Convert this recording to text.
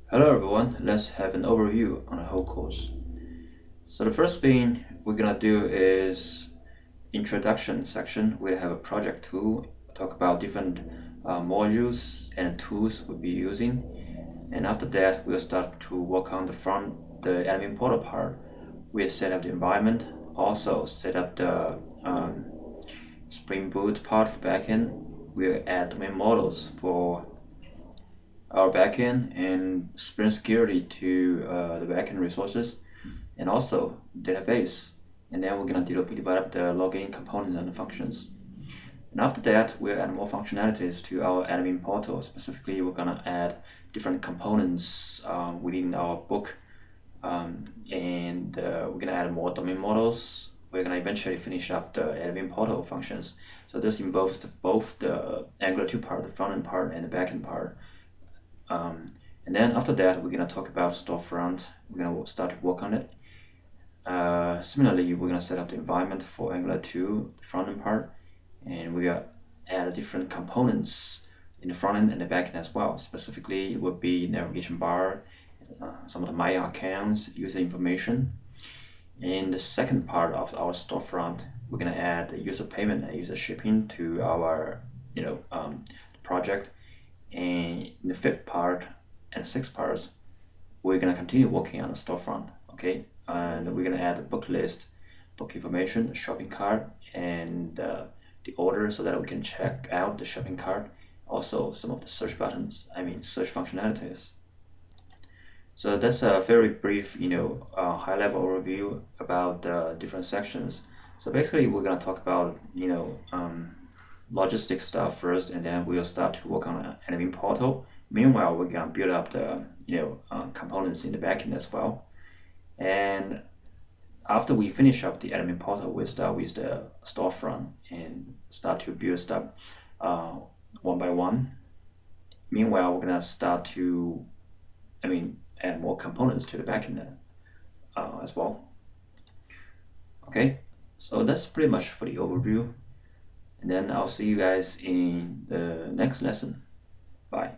Hello everyone, let's have an overview on the whole course. So the first thing we're gonna do is introduction section. We'll have a project tool, talk about different modules and tools we'll be using. And after that, we'll start to work on the admin portal part. We'll set up the environment, also set up the Spring Boot part for backend. We'll add domain models for our backend and Spring Security to the backend resources, and also database. And then we're gonna develop the login components and the functions. And after that, we'll add more functionalities to our admin portal. Specifically, we're gonna add different components within our book, and we're gonna add more domain models. We're gonna eventually finish up the admin portal functions. So this involves both the Angular 2 part, the front end part, and the backend part. And then after that, we're gonna talk about storefront. We're gonna start to work on it. Similarly, we're gonna set up the environment for Angular 2, the front end part, and we're gonna add different components in the front end and the back end as well. Specifically, it would be navigation bar, some of the My accounts, user information. In the second part of our storefront, we're gonna add user payment and user shipping to our project. And in the fifth part and sixth parts, we're gonna continue working on the storefront, okay? And we're gonna add a book list, book information, shopping cart, and the order so that we can check out the shopping cart. Also, some of the search buttons, search functionalities. So that's a very brief, high-level overview about the different sections. So basically, we're gonna talk about, logistic stuff first, and then we'll start to work on an admin portal. Meanwhile, we're gonna build up the components in the backend as well. And after we finish up the admin portal, we'll start with the storefront and start to build stuff one by one. Meanwhile, we're gonna start to, add more components to the backend as well. Okay, so that's pretty much for the overview. And then I'll see you guys in the next lesson. Bye.